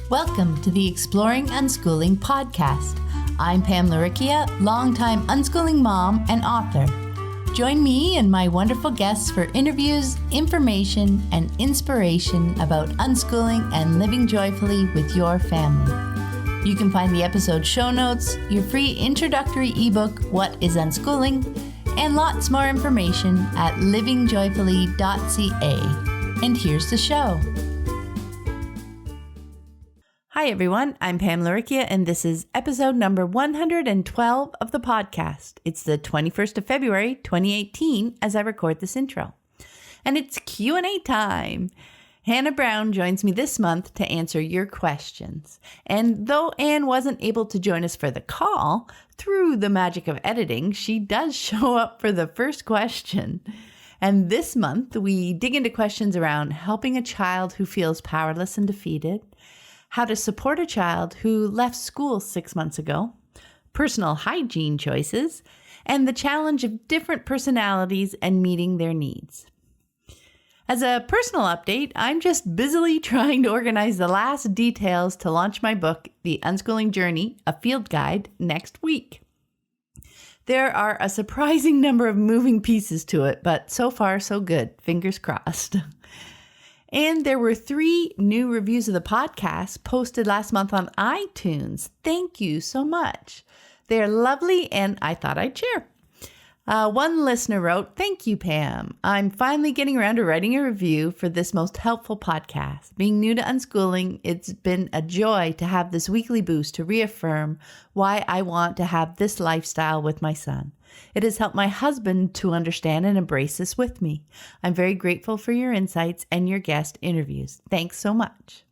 Welcome to the Exploring Unschooling podcast. I'm Pam.Lucie, longtime unschooling mom and author. Join me and my wonderful guests for interviews, information, and inspiration about unschooling and living joyfully with your family. You can find the episode show notes, your free introductory ebook, What is Unschooling, and lots more information at livingjoyfully.ca. And here's the show. Hi everyone, I'm Pam.Lucie, and this is episode number 112 of the podcast. It's the 21st of February, 2018, as I record this intro. And it's Q&A time. Anna Brown joins me this month to answer your questions. And though Anne wasn't able to join us for the call, through the magic of editing, she does show up for the first question. And this month, we dig into questions around helping a child who feels powerless and defeated, how to support a child who left school 6 months ago, personal hygiene choices, and the challenge of different personalities and meeting their needs. As a personal update, I'm just busily trying to organize the last details to launch my book, The Unschooling Journey, a Field Guide, next week. There are a surprising number of moving pieces to it, but so far so good. Fingers crossed. And there were 3 new reviews of the podcast posted last month on iTunes. Thank you so much. They're lovely, and I thought I'd share. One listener wrote, "Thank you, Pam. I'm finally getting around to writing a review for this most helpful podcast. Being new to unschooling, it's been a joy to have this weekly boost to reaffirm why I want to have this lifestyle with my son. It has helped my husband to understand and embrace this with me. I'm very grateful for your insights and your guest interviews. Thanks so much."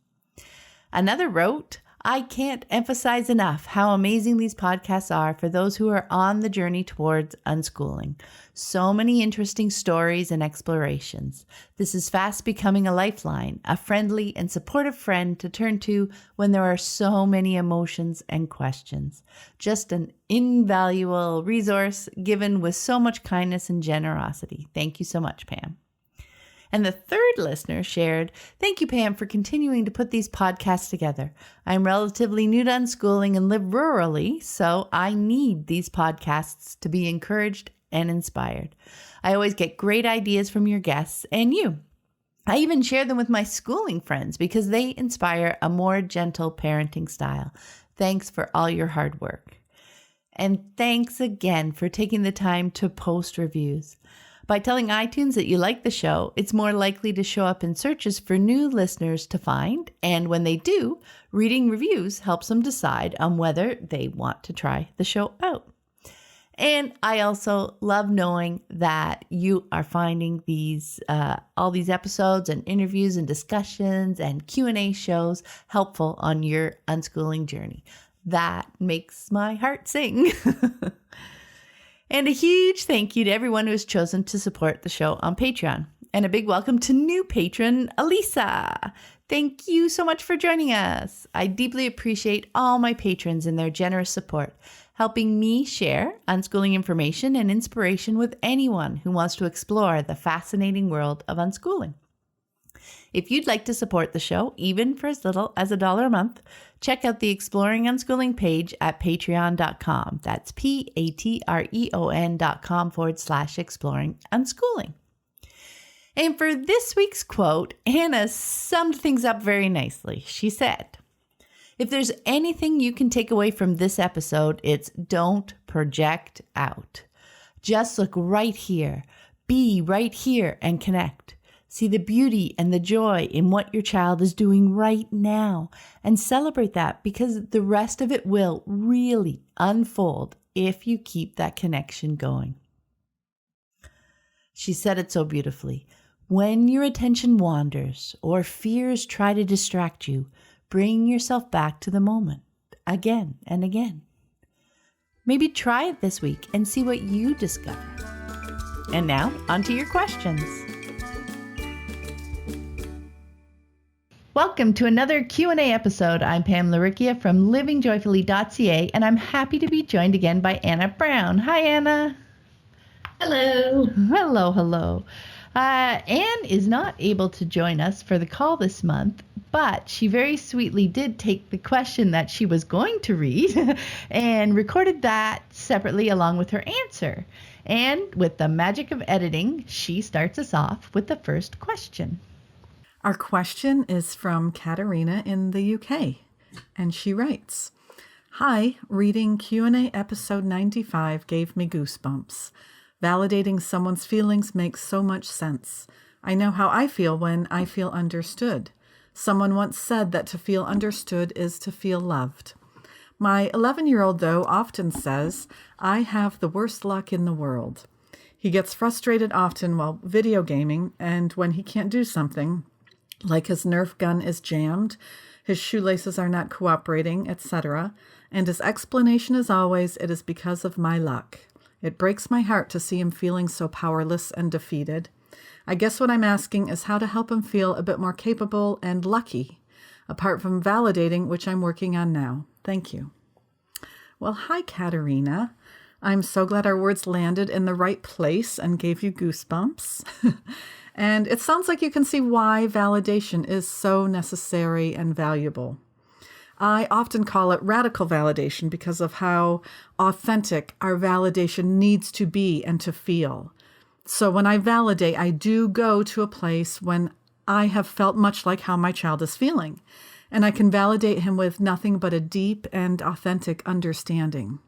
Another wrote, "I can't emphasize enough how amazing these podcasts are for those who are on the journey towards unschooling. So many interesting stories and explorations. This is fast becoming a lifeline, a friendly and supportive friend to turn to when there are so many emotions and questions. Just an invaluable resource given with so much kindness and generosity. Thank you so much, Pam." And the third listener shared, "Thank you, Pam, for continuing to put these podcasts together. I'm relatively new to unschooling and live rurally, so I need these podcasts to be encouraged and inspired. I always get great ideas from your guests and you. I even share them with my schooling friends because they inspire a more gentle parenting style. Thanks for all your hard work." And thanks again for taking the time to post reviews. By telling iTunes that you like the show, it's more likely to show up in searches for new listeners to find. And when they do, reading reviews helps them decide on whether they want to try the show out. And I also love knowing that you are finding these all these episodes and interviews and discussions and Q&A shows helpful on your unschooling journey. That makes my heart sing. And a huge thank you to everyone who has chosen to support the show on Patreon. And a big welcome to new patron, Elisa. Thank you so much for joining us. I deeply appreciate all my patrons and their generous support, helping me share unschooling information and inspiration with anyone who wants to explore the fascinating world of unschooling. If you'd like to support the show, even for as little as $1 a month, check out the Exploring Unschooling page at patreon.com. That's patreon.com/exploring unschooling. And for this week's quote, Hannah summed things up very nicely. She said, "If there's anything you can take away from this episode, it's don't project out. Just look right here, be right here and connect. See the beauty and the joy in what your child is doing right now and celebrate that because the rest of it will really unfold if you keep that connection going." She said it so beautifully. "When your attention wanders or fears try to distract you, bring yourself back to the moment again and again. Maybe try it this week and see what you discover." And now, on to your questions. Welcome to another Q&A episode. I'm Pam.Lucie from livingjoyfully.ca, and I'm happy to be joined again by Anna Brown. Hi, Anna. Hello. Hello. Anne is not able to join us for the call this month, but she very sweetly did take the question that she was going to read and recorded that separately along with her answer. And with the magic of editing, she starts us off with the first question. Our question is from Katerina in the UK, and she writes, "Hi, reading Q&A episode 95 gave me goosebumps. Validating someone's feelings makes so much sense. I know how I feel when I feel understood. Someone once said that to feel understood is to feel loved. My 11-year-old, though, often says, I have the worst luck in the world. He gets frustrated often while video gaming, and when he can't do something, like his Nerf gun is jammed, his shoelaces are not cooperating, etc., and his explanation is always, it is because of my luck. It breaks my heart to see him feeling so powerless and defeated. I guess what I'm asking is how to help him feel a bit more capable and lucky, apart from validating, which I'm working on now. Thank you." Well, hi, Katerina. I'm so glad our words landed in the right place and gave you goosebumps. And it sounds like you can see why validation is so necessary and valuable. I often call it radical validation because of how authentic our validation needs to be and to feel. So when I validate, I do go to a place when I have felt much like how my child is feeling, and I can validate him with nothing but a deep and authentic understanding.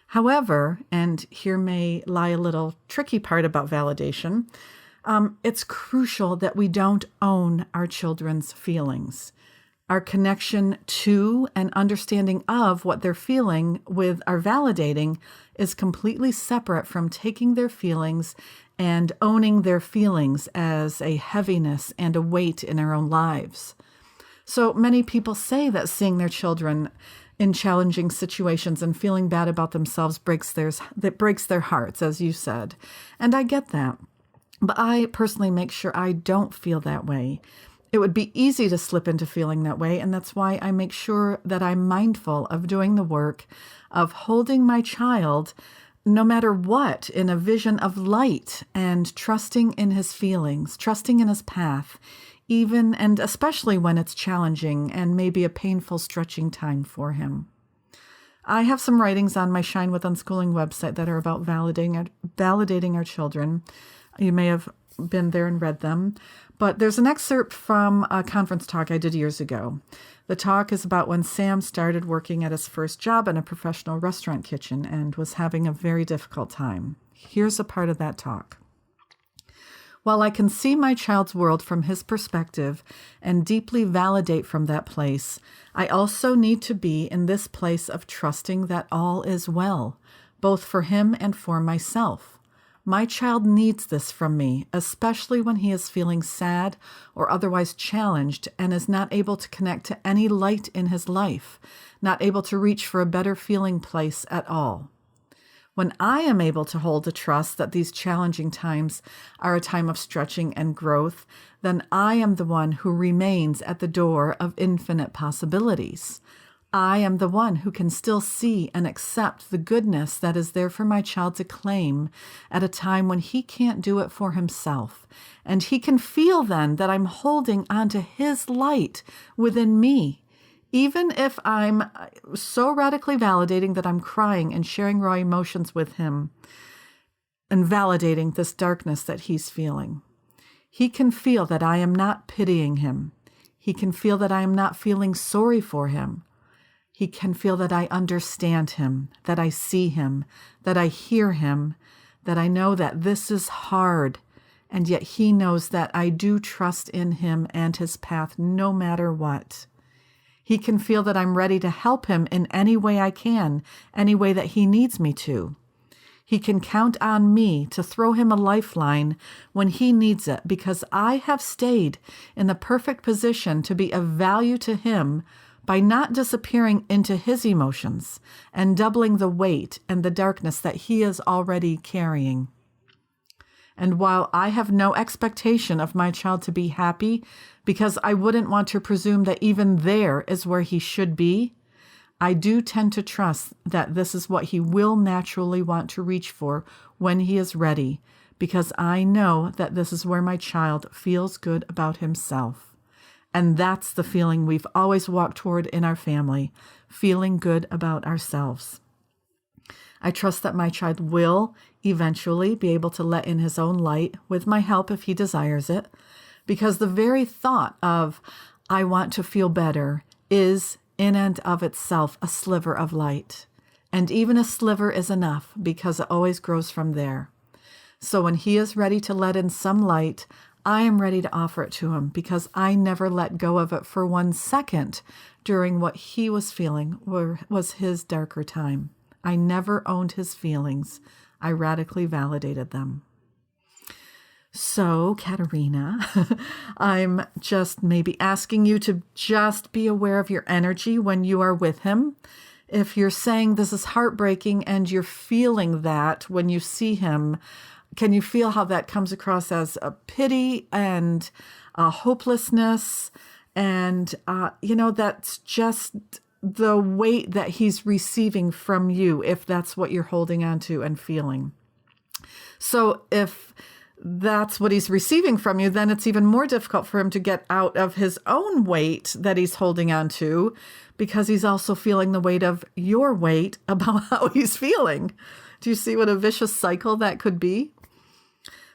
However, and here may lie a little tricky part about validation, it's crucial that we don't own our children's feelings. Our connection to and understanding of what they're feeling with our validating is completely separate from taking their feelings and owning their feelings as a heaviness and a weight in our own lives. So many people say that seeing their children in challenging situations and feeling bad about themselves breaks their hearts, as you said. And I get that. But I personally make sure I don't feel that way. It would be easy to slip into feeling that way, and that's why I make sure that I'm mindful of doing the work of holding my child, no matter what, in a vision of light and trusting in his feelings, trusting in his path, even and especially when it's challenging and maybe a painful stretching time for him. I have some writings on my Shine with Unschooling website that are about validating our children. You may have been there and read them, but there's an excerpt from a conference talk I did years ago. The talk is about when Sam started working at his first job in a professional restaurant kitchen and was having a very difficult time. Here's a part of that talk. While I can see my child's world from his perspective and deeply validate from that place, I also need to be in this place of trusting that all is well, both for him and for myself. My child needs this from me, especially when he is feeling sad or otherwise challenged and is not able to connect to any light in his life, not able to reach for a better feeling place at all. When I am able to hold the trust that these challenging times are a time of stretching and growth, then I am the one who remains at the door of infinite possibilities. I am the one who can still see and accept the goodness that is there for my child to claim at a time when he can't do it for himself. And he can feel then that I'm holding onto his light within me. Even if I'm so radically validating that I'm crying and sharing raw emotions with him and validating this darkness that he's feeling. He can feel that I am not pitying him. He can feel that I am not feeling sorry for him. He can feel that I understand him, that I see him, that I hear him, that I know that this is hard, and yet he knows that I do trust in him and his path no matter what. He can feel that I'm ready to help him in any way I can, any way that he needs me to. He can count on me to throw him a lifeline when he needs it because I have stayed in the perfect position to be of value to him by not disappearing into his emotions and doubling the weight and the darkness that he is already carrying. And while I have no expectation of my child to be happy, because I wouldn't want to presume that even there is where he should be, I do tend to trust that this is what he will naturally want to reach for when he is ready, because I know that this is where my child feels good about himself. And that's the feeling we've always walked toward in our family, feeling good about ourselves. I trust that my child will eventually be able to let in his own light with my help if he desires it, because the very thought of, I want to feel better, is in and of itself a sliver of light. And even a sliver is enough because it always grows from there. So when he is ready to let in some light, I am ready to offer it to him because I never let go of it for 1 second during what he was feeling was his darker time. I never owned his feelings. I radically validated them. So, Katerina, I'm just maybe asking you to just be aware of your energy when you are with him. If you're saying this is heartbreaking and you're feeling that when you see him, can you feel how that comes across as a pity and a hopelessness? And, that's just the weight that he's receiving from you, if that's what you're holding on to and feeling. So if that's what he's receiving from you, then it's even more difficult for him to get out of his own weight that he's holding on to, because he's also feeling the weight of your weight about how he's feeling. Do you see what a vicious cycle that could be?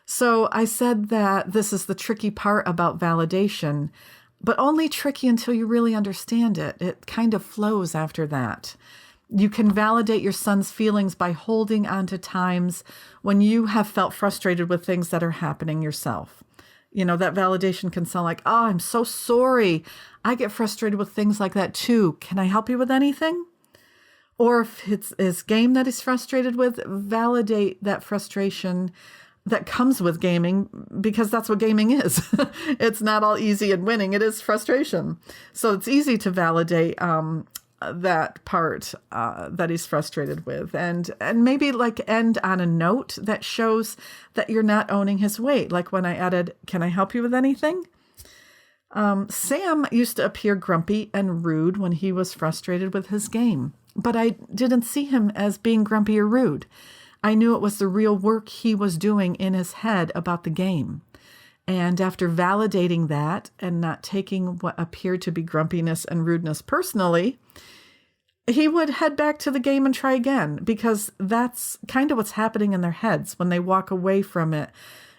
So I said that this is the tricky part about validation, but only tricky until you really understand it. It kind of flows after that. You can validate your son's feelings by holding on to times when you have felt frustrated with things that are happening yourself. That validation can sound like, oh, I'm so sorry. I get frustrated with things like that too. Can I help you with anything? Or if it's his game that he's frustrated with, validate that frustration that comes with gaming, because that's what gaming is. It's not all easy and winning. It is frustration. So it's easy to validate that part that he's frustrated with, and maybe end on a note that shows that you're not owning his weight. Like when I added, can I help you with anything? Sam used to appear grumpy and rude when he was frustrated with his game, but I didn't see him as being grumpy or rude. I knew it was the real work he was doing in his head about the game. And after validating that and not taking what appeared to be grumpiness and rudeness personally, he would head back to the game and try again, because that's kind of what's happening in their heads when they walk away from it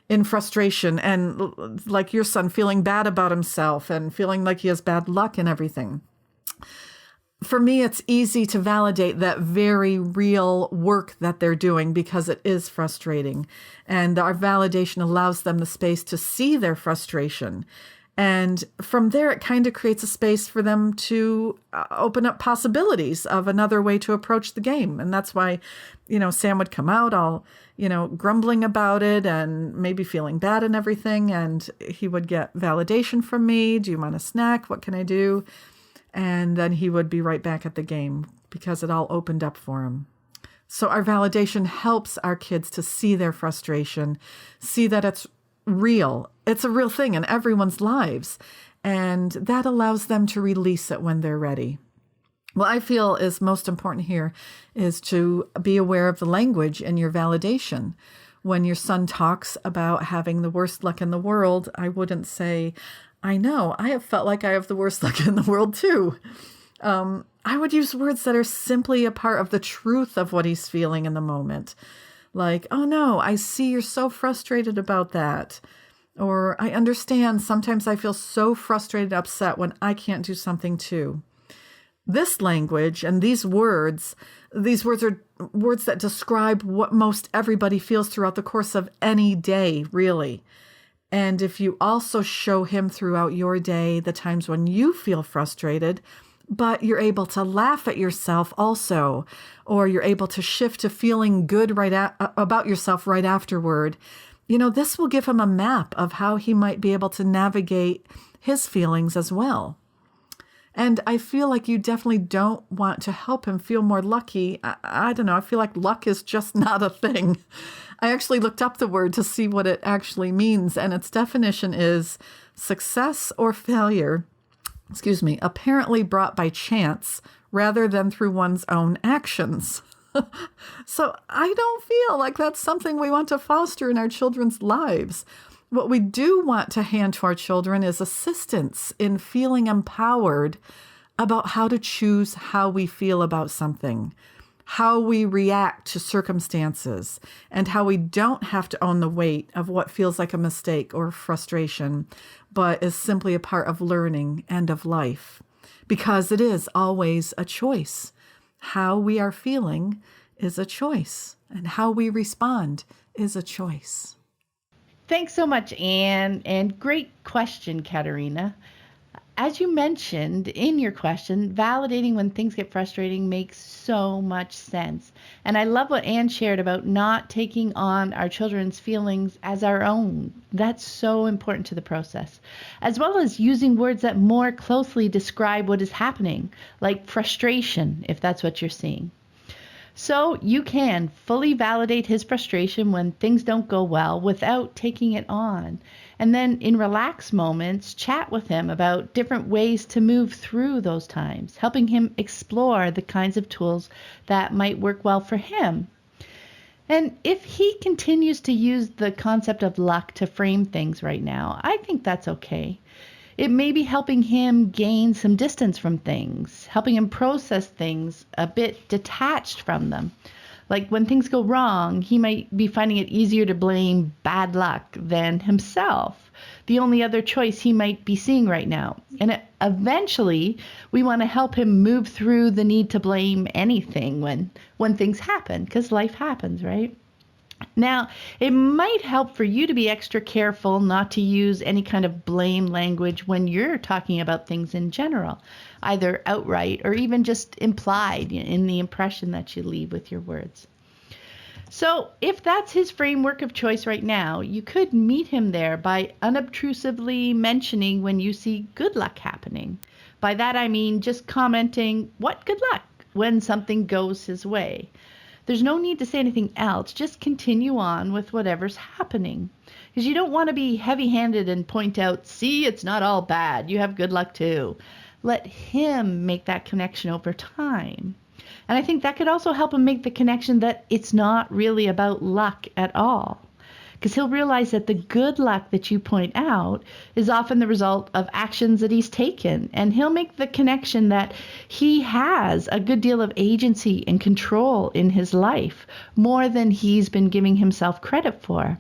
in frustration and like your son feeling bad about himself and feeling like he has bad luck and everything. For me, it's easy to validate that very real work that they're doing because it is frustrating. And our validation allows them the space to see their frustration. And from there, it kind of creates a space for them to open up possibilities of another way to approach the game. And that's why, Sam would come out all, grumbling about it and maybe feeling bad and everything. And he would get validation from me. Do you want a snack? What can I do? And then he would be right back at the game because it all opened up for him. So our validation helps our kids to see their frustration, see that it's real. It's a real thing in everyone's lives. And that allows them to release it when they're ready. What I feel is most important here is to be aware of the language in your validation. When your son talks about having the worst luck in the world, I wouldn't say, I know, I have felt like I have the worst luck in the world too. I would use words that are simply a part of the truth of what he's feeling in the moment. Like, oh no, I see you're so frustrated about that. Or I understand sometimes I feel so frustrated, upset when I can't do something too. This language and these words are words that describe what most everybody feels throughout the course of any day, really. And if you also show him throughout your day the times when you feel frustrated, but you're able to laugh at yourself also, or you're able to shift to feeling good about yourself right afterward, this will give him a map of how he might be able to navigate his feelings as well. And I feel like you definitely don't want to help him feel more lucky. I don't know. I feel like luck is just not a thing. I actually looked up the word to see what it actually means, and its definition is success or failure, apparently brought by chance rather than through one's own actions. So I don't feel like that's something we want to foster in our children's lives. What we do want to hand to our children is assistance in feeling empowered about how to choose how we feel about something, how we react to circumstances, and how we don't have to own the weight of what feels like a mistake or frustration, but is simply a part of learning and of life. Because it is always a choice. How we are feeling is a choice, and how we respond is a choice. Thanks so much, Anne, and great question, Katerina. As you mentioned in your question, validating when things get frustrating makes so much sense. And I love what Anne shared about not taking on our children's feelings as our own. That's so important to the process, as well as using words that more closely describe what is happening, like frustration, if that's what you're seeing. So you can fully validate his frustration when things don't go well without taking it on. And then in relaxed moments, chat with him about different ways to move through those times, helping him explore the kinds of tools that might work well for him. And if he continues to use the concept of luck to frame things right now, I think that's okay. It may be helping him gain some distance from things, helping him process things a bit detached from them. Like when things go wrong, he might be finding it easier to blame bad luck than himself, the only other choice he might be seeing right now. And eventually, we want to help him move through the need to blame anything when things happen, because life happens, right? Now, it might help for you to be extra careful not to use any kind of blame language when you're talking about things in general, either outright or even just implied in the impression that you leave with your words. So if that's his framework of choice right now, you could meet him there by unobtrusively mentioning when you see good luck happening. By that I mean just commenting, "What good luck?" when something goes his way. There's no need to say anything else. Just continue on with whatever's happening. Because you don't want to be heavy-handed and point out, "See, it's not all bad. You have good luck too." Let him make that connection over time. And I think that could also help him make the connection that it's not really about luck at all. Because he'll realize that the good luck that you point out is often the result of actions that he's taken. And he'll make the connection that he has a good deal of agency and control in his life, more than he's been giving himself credit for.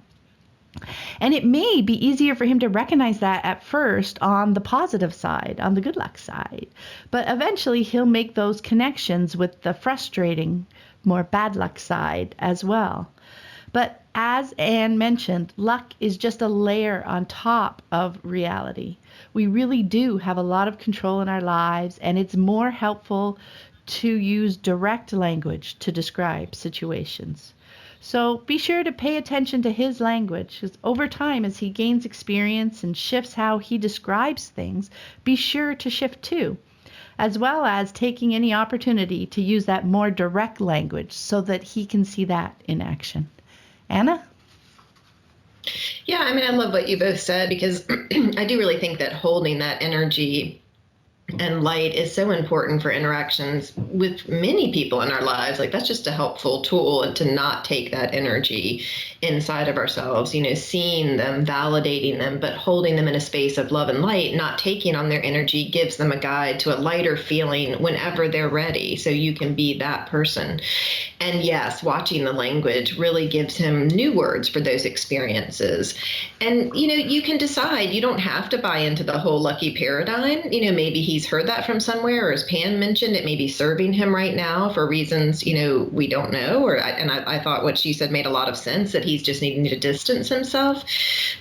And it may be easier for him to recognize that at first on the positive side, on the good luck side. But eventually he'll make those connections with the frustrating, more bad luck side as well. But as Anne mentioned, luck is just a layer on top of reality. We really do have a lot of control in our lives, and it's more helpful to use direct language to describe situations. So be sure to pay attention to his language, because over time, as he gains experience and shifts how he describes things, be sure to shift too, as well as taking any opportunity to use that more direct language so that he can see that in action. Anna? Yeah, I mean, I love what you both said, because I do really think that holding that energy and light is so important for interactions with many people in our lives. Like, that's just a helpful tool, and to not take that energy inside of ourselves, seeing them, validating them, but holding them in a space of love and light, not taking on their energy, gives them a guide to a lighter feeling whenever they're ready. So you can be that person. And yes, watching the language really gives him new words for those experiences. And, you can decide, you don't have to buy into the whole lucky paradigm. Maybe he's heard that from somewhere, or as Pam mentioned, it may be serving him right now for reasons, we don't know. I thought what she said made a lot of sense, that he's just needing to distance himself.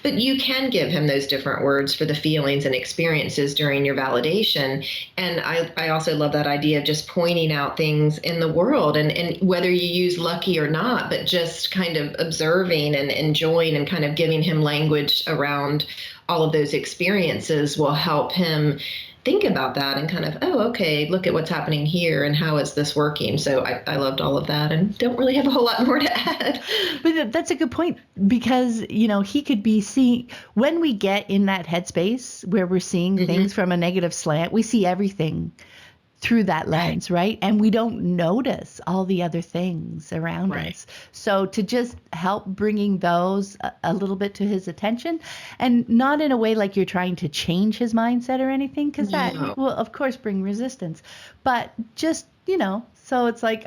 But you can give him those different words for the feelings and experiences during your validation. And I also love that idea of just pointing out things in the world, and whether you use lucky or not, but just kind of observing and enjoying and kind of giving him language around all of those experiences will help him think about that and kind of, oh, okay, look at what's happening here and how is this working? So I loved all of that and don't really have a whole lot more to add. But that's a good point, because, he could be seeing, when we get in that headspace where we're seeing things from a negative slant, we see everything through that lens, right? And we don't notice all the other things around us. So to just help bringing those a little bit to his attention, and not in a way like you're trying to change his mindset or anything, because that will, of course, bring resistance. But just, so it's like,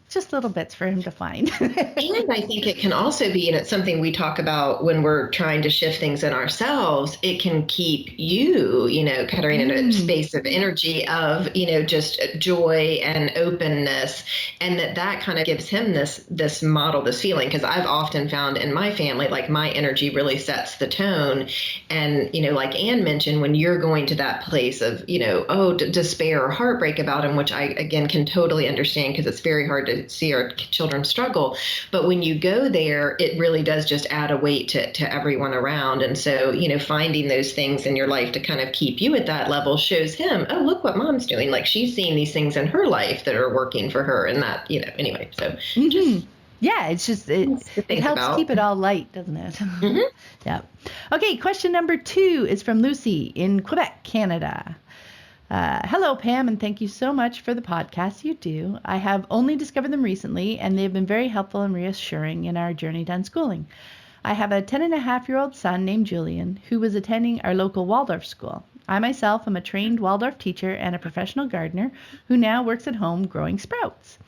just little bits for him to find. And I think it can also be, and it's something we talk about when we're trying to shift things in ourselves, it can keep you, Katerina, in a space of energy of, just joy and openness. And that kind of gives him this model, this feeling, because I've often found in my family, like my energy really sets the tone. And, like Anne mentioned, when you're going to that place of, despair or heartbreak about him, which I, again, can totally understand because it's very hard to see our children struggle. But when you go there, it really does just add a weight to everyone around. And so, finding those things in your life to kind of keep you at that level shows him, oh, look what mom's doing. Like she's seeing these things in her life that are working for her, and that, anyway. So just, yeah, it's just, it helps keep it all light, doesn't it? Yeah. Okay. Question number 2 is from Lucy in Quebec, Canada. Hello, Pam, and thank you so much for the podcast you do. I have only discovered them recently, and they have been very helpful and reassuring in our journey to unschooling. I have a 10-and-a-half-year-old son named Julian who was attending our local Waldorf school. I myself am a trained Waldorf teacher and a professional gardener who now works at home growing sprouts.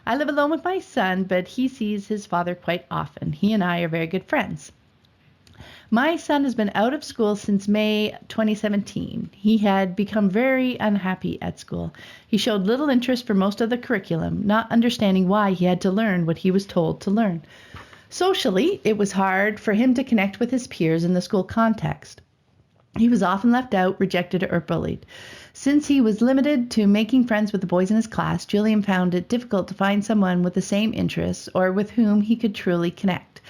I live alone with my son, but he sees his father quite often. He and I are very good friends. My son has been out of school since May 2017. He had become very unhappy at school. He showed little interest for most of the curriculum, not understanding why he had to learn what he was told to learn. Socially, it was hard for him to connect with his peers in the school context. He was often left out, rejected, or bullied. Since he was limited to making friends with the boys in his class, Julian found it difficult to find someone with the same interests or with whom he could truly connect.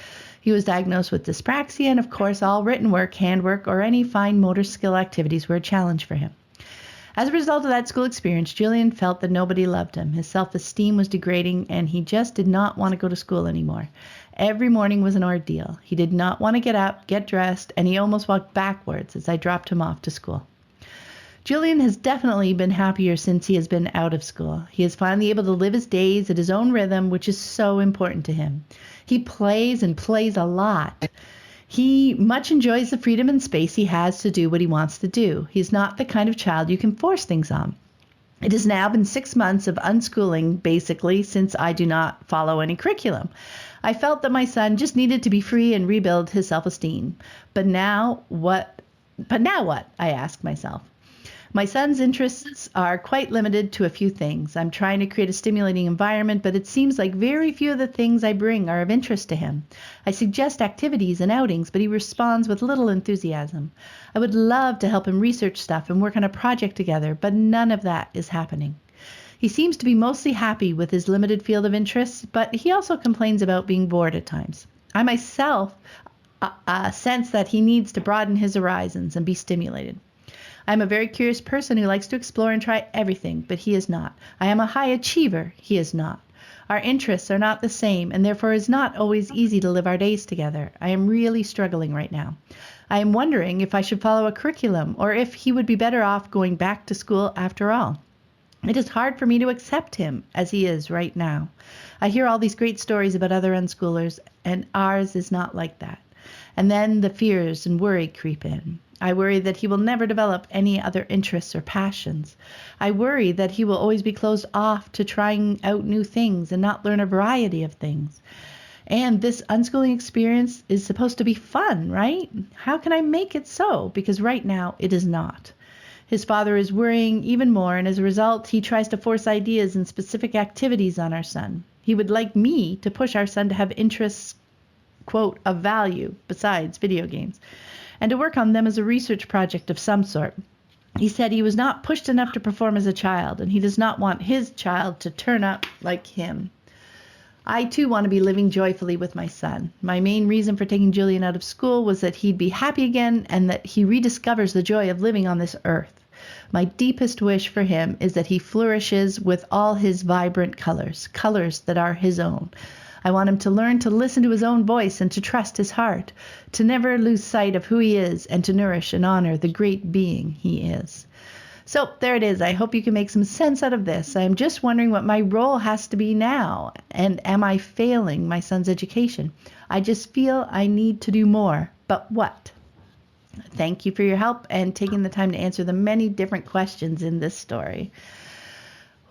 He was diagnosed with dyspraxia, and of course, all written work, handwork, or any fine motor skill activities were a challenge for him. As a result of that school experience, Julian felt that nobody loved him. His self-esteem was degrading, and he just did not want to go to school anymore. Every morning was an ordeal. He did not want to get up, get dressed, and he almost walked backwards as I dropped him off to school. Julian has definitely been happier since he has been out of school. He is finally able to live his days at his own rhythm, which is so important to him. He plays and plays a lot. He much enjoys the freedom and space he has to do what he wants to do. He's not the kind of child you can force things on. It has now been 6 months of unschooling, basically, since I do not follow any curriculum. I felt that my son just needed to be free and rebuild his self-esteem. But now what? I ask myself. My son's interests are quite limited to a few things. I'm trying to create a stimulating environment, but it seems like very few of the things I bring are of interest to him. I suggest activities and outings, but he responds with little enthusiasm. I would love to help him research stuff and work on a project together, but none of that is happening. He seems to be mostly happy with his limited field of interests, but he also complains about being bored at times. I myself sense that he needs to broaden his horizons and be stimulated. I'm a very curious person who likes to explore and try everything, but he is not. I am a high achiever. He is not. Our interests are not the same, and therefore it is not always easy to live our days together. I am really struggling right now. I am wondering if I should follow a curriculum or if he would be better off going back to school after all. It is hard for me to accept him as he is right now. I hear all these great stories about other unschoolers, and ours is not like that. And then the fears and worry creep in. I worry that he will never develop any other interests or passions. I worry that he will always be closed off to trying out new things and not learn a variety of things. And this unschooling experience is supposed to be fun, right? How can I make it so? Because right now it is not. His father is worrying even more, and as a result, he tries to force ideas and specific activities on our son. He would like me to push our son to have interests, quote, of value besides video games, and to work on them as a research project of some sort. He said he was not pushed enough to perform as a child, and he does not want his child to turn up like him. I, too, want to be living joyfully with my son. My main reason for taking Julian out of school was that he'd be happy again and that he rediscovers the joy of living on this earth. My deepest wish for him is that he flourishes with all his vibrant colors, colors that are his own. I want him to learn to listen to his own voice and to trust his heart, to never lose sight of who he is and to nourish and honor the great being he is. So there it is. I hope you can make some sense out of this. I'm just wondering what my role has to be now. And am I failing my son's education? I just feel I need to do more. But what? Thank you for your help and taking the time to answer the many different questions in this story.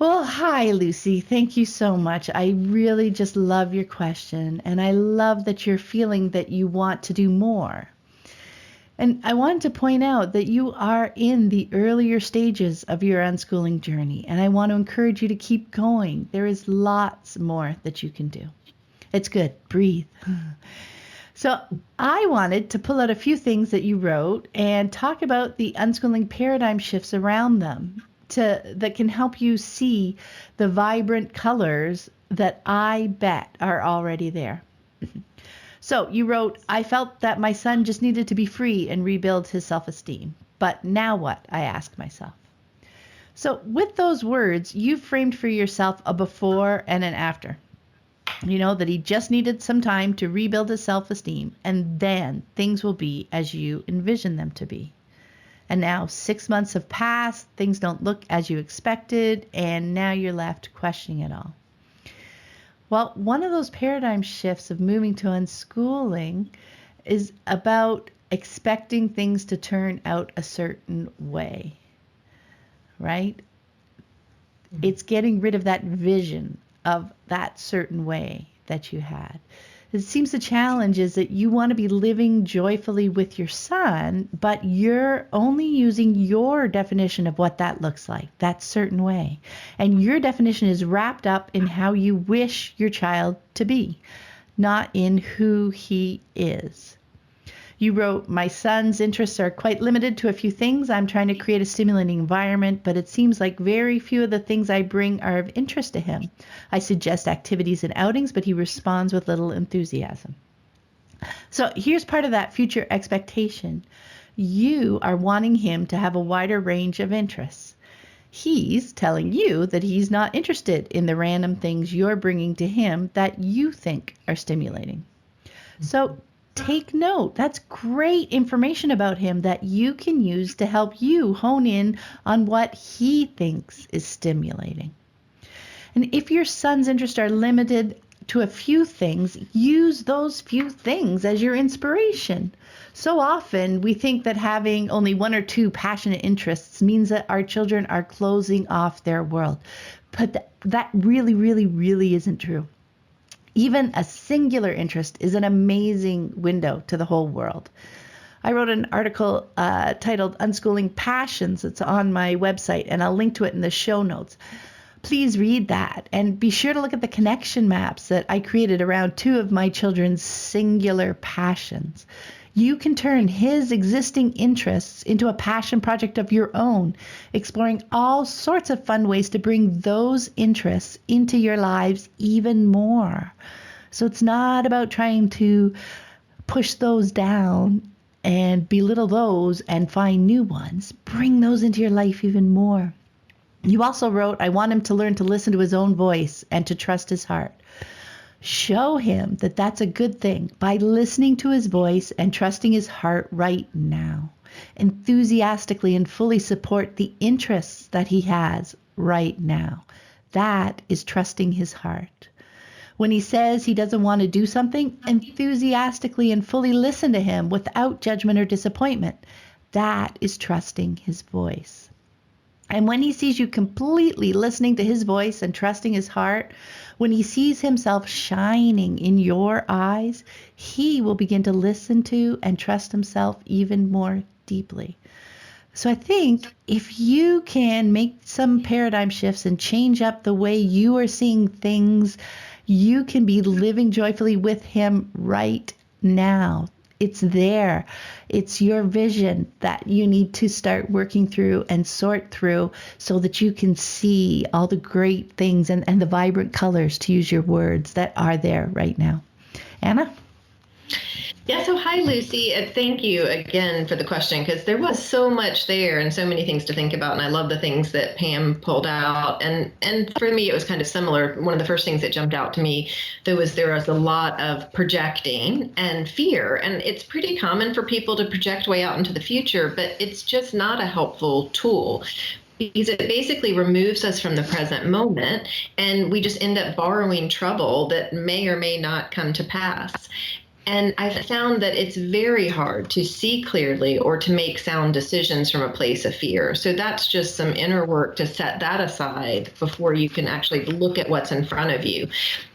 Well, hi, Lucy. Thank you so much. I really just love your question. And I love that you're feeling that you want to do more. And I wanted to point out that you are in the earlier stages of your unschooling journey, and I want to encourage you to keep going. There is lots more that you can do. It's good. Breathe. So I wanted to pull out a few things that you wrote and talk about the unschooling paradigm shifts around them that can help you see the vibrant colors that I bet are already there. So you wrote, I felt that my son just needed to be free and rebuild his self-esteem. But now what? I asked myself. So with those words, you framed for yourself a before and an after. You know, that he just needed some time to rebuild his self-esteem, and then things will be as you envision them to be. And now 6 months have passed, things don't look as you expected, and now you're left questioning it all. Well, one of those paradigm shifts of moving to unschooling is about expecting things to turn out a certain way, right? It's getting rid of that vision of that certain way that you had. It seems the challenge is that you want to be living joyfully with your son, but you're only using your definition of what that looks like, that certain way. And your definition is wrapped up in how you wish your child to be, not in who he is. You wrote, my son's interests are quite limited to a few things. I'm trying to create a stimulating environment, but it seems like very few of the things I bring are of interest to him. I suggest activities and outings, but he responds with little enthusiasm. So here's part of that future expectation. You are wanting him to have a wider range of interests. He's telling you that he's not interested in the random things you're bringing to him that you think are stimulating. So take note. That's great information about him that you can use to help you hone in on what he thinks is stimulating. And if your son's interests are limited to a few things, use those few things as your inspiration. So often we think that having only one or two passionate interests means that our children are closing off their world. But that really, really, really isn't true. Even a singular interest is an amazing window to the whole world. I wrote an article titled Unschooling Passions. It's on my website, and I'll link to it in the show notes. Please read that, and be sure to look at the connection maps that I created around two of my children's singular passions. You can turn his existing interests into a passion project of your own, exploring all sorts of fun ways to bring those interests into your lives even more. So it's not about trying to push those down and belittle those and find new ones. Bring those into your life even more. You also wrote, I want him to learn to listen to his own voice and to trust his heart. Show him that that's a good thing by listening to his voice and trusting his heart right now. Enthusiastically and fully support the interests that he has right now. That is trusting his heart. When he says he doesn't want to do something, enthusiastically and fully listen to him without judgment or disappointment. That is trusting his voice. And when he sees you completely listening to his voice and trusting his heart, when he sees himself shining in your eyes, he will begin to listen to and trust himself even more deeply. So I think if you can make some paradigm shifts and change up the way you are seeing things, you can be living joyfully with him right now. It's there. It's your vision that you need to start working through and sort through so that you can see all the great things and the vibrant colors, to use your words, that are there right now. Anna? Yeah, so hi, Lucy. Thank you again for the question, because there was so much there and so many things to think about. And I love the things that Pam pulled out. And for me, it was kind of similar. One of the first things that jumped out to me, there was a lot of projecting and fear. And it's pretty common for people to project way out into the future, but it's just not a helpful tool. because it basically removes us from the present moment, and we just end up borrowing trouble that may or may not come to pass. And I've found that it's very hard to see clearly or to make sound decisions from a place of fear. So that's just some inner work to set that aside before you can actually look at what's in front of you.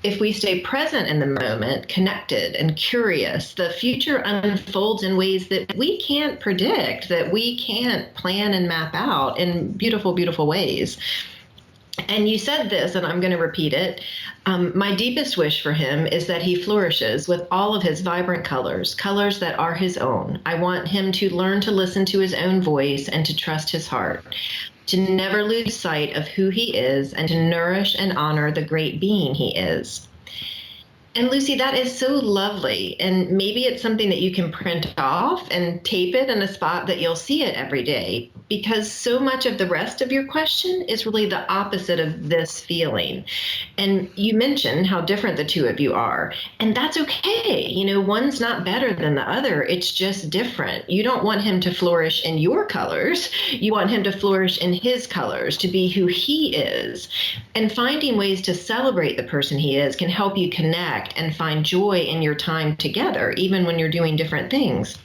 If we stay present in the moment, connected and curious, the future unfolds in ways that we can't predict, that we can't plan and map out in beautiful, beautiful ways. And you said this, and I'm going to repeat it. My deepest wish for him is that he flourishes with all of his vibrant colors, colors that are his own. I want him to learn to listen to his own voice and to trust his heart, to never lose sight of who he is, and to nourish and honor the great being he is. And Lucy, that is so lovely. And maybe it's something that you can print off and tape it in a spot that you'll see it every day, because so much of the rest of your question is really the opposite of this feeling. And you mentioned how different the two of you are, and that's okay. You know, one's not better than the other. It's just different. You don't want him to flourish in your colors. You want him to flourish in his colors, to be who he is. And finding ways to celebrate the person he is can help you connect and find joy in your time together, even when you're doing different things.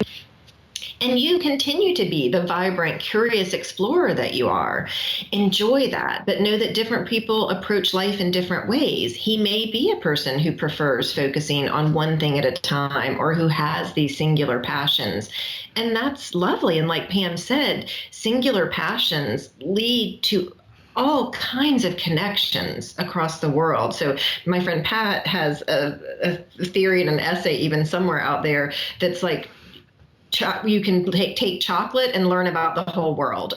And you continue to be the vibrant, curious explorer that you are. Enjoy that, but know that different people approach life in different ways. He may be a person who prefers focusing on one thing at a time, or who has these singular passions. And that's lovely. And like Pam said, singular passions lead to all kinds of connections across the world. So my friend Pat has a theory and an essay even somewhere out there that's like, you can take chocolate and learn about the whole world.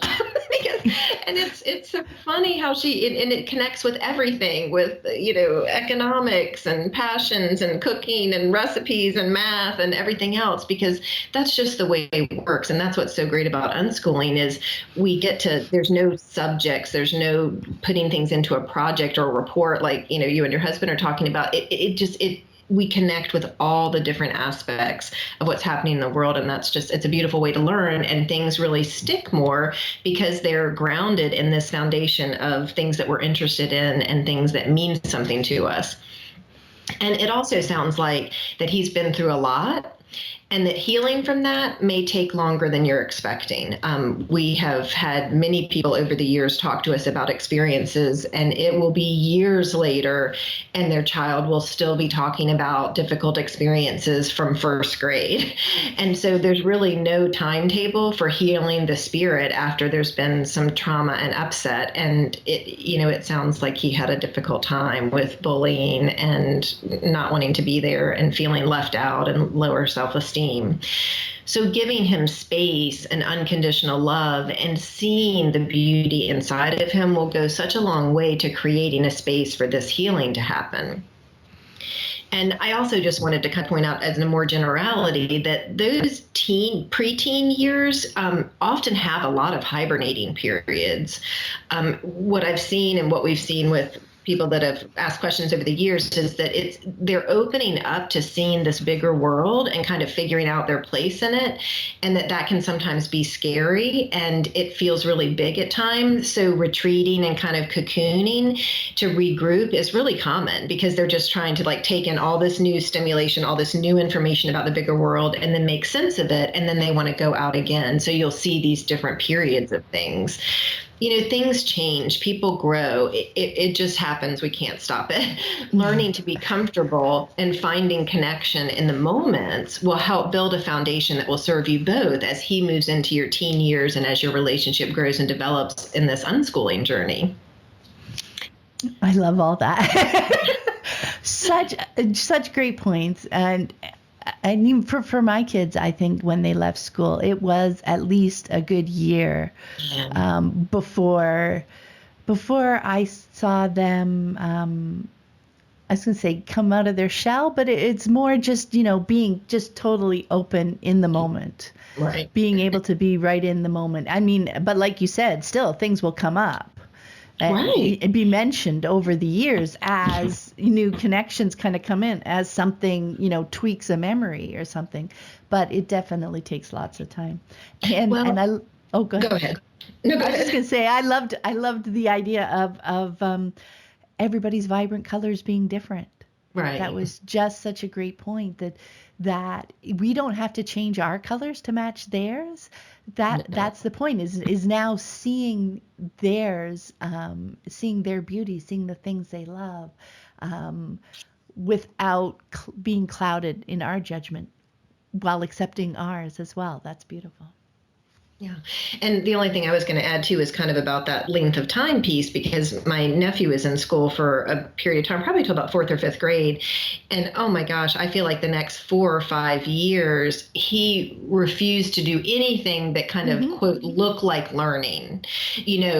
And it's so funny how it connects with everything, with, you know, economics and passions and cooking and recipes and math and everything else, because that's just the way it works. And that's what's so great about unschooling is there's no subjects, there's no putting things into a project or a report like, you know, you and your husband are talking about. We connect with all the different aspects of what's happening in the world. And it's a beautiful way to learn. And things really stick more because they're grounded in this foundation of things that we're interested in and things that mean something to us. And it also sounds like that he's been through a lot, and that healing from that may take longer than you're expecting. We have had many people over the years talk to us about experiences, and it will be years later, and their child will still be talking about difficult experiences from first grade. And so there's really no timetable for healing the spirit after there's been some trauma and upset. And it sounds like he had a difficult time with bullying and not wanting to be there and feeling left out and lower self-esteem. So giving him space and unconditional love and seeing the beauty inside of him will go such a long way to creating a space for this healing to happen. And I also just wanted to kind of point out as a more generality that those preteen years often have a lot of hibernating periods. What I've seen and what we've seen with people that have asked questions over the years is that they're opening up to seeing this bigger world and kind of figuring out their place in it, and that can sometimes be scary and it feels really big at times. So retreating and kind of cocooning to regroup is really common because they're just trying to like take in all this new stimulation, all this new information about the bigger world, and then make sense of it, and then they want to go out again. So you'll see these different periods of things. Things change, people grow. It just happens. We can't stop it. Learning to be comfortable and finding connection in the moments will help build a foundation that will serve you both as he moves into your teen years and as your relationship grows and develops in this unschooling journey. I love all that. Such great points. And even for my kids, I think when they left school, it was at least a good year before I saw them, I was going to say come out of their shell, but it's more just, being just totally open in the moment, right? Being able to be right in the moment. I mean, but like you said, still things will come up. Right. And be mentioned over the years as new connections kind of come in, as something, tweaks a memory or something. But it definitely takes lots of time. And Oh, go Go ahead. ahead. No, go I was just ahead. gonna say I loved the idea of everybody's vibrant colors being different. That Right. was just such a great point that we don't have to change our colors to match theirs. That's the point is now seeing theirs, seeing their beauty, seeing the things they love, um, without being clouded in our judgment while accepting ours as well. That's beautiful. Yeah. And the only thing I was going to add too is kind of about that length of time piece, because my nephew is in school for a period of time, probably till about fourth or fifth grade. And oh my gosh, I feel like the next 4 or 5 years, he refused to do anything that kind of quote, look like learning,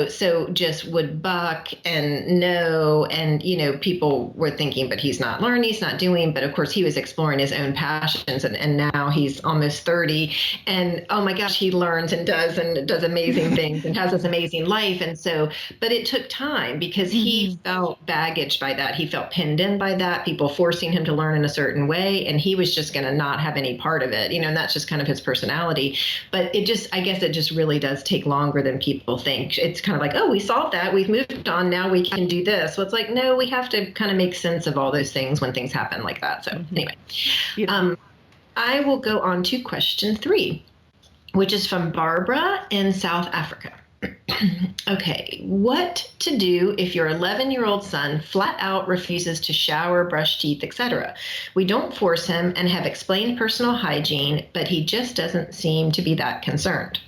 so just would buck and no. And, people were thinking, but he's not learning, he's not doing. But of course, he was exploring his own passions. And now he's almost 30. And oh my gosh, he learns and does amazing things and has this amazing life. And so, but it took time because he felt baggaged by that. He felt pinned in by that, people forcing him to learn in a certain way. And he was just going to not have any part of it, and that's just kind of his personality. But I guess it just really does take longer than people think. It's kind of like, oh, we solved that. We've moved on. Now we can do this. Well, it's like, no, we have to kind of make sense of all those things when things happen like that. So anyway, I will go on to question 3, which is from Barbara in South Africa. Okay, what to do if your 11-year-old son flat out refuses to shower, brush teeth, etc.? We don't force him and have explained personal hygiene, but he just doesn't seem to be that concerned.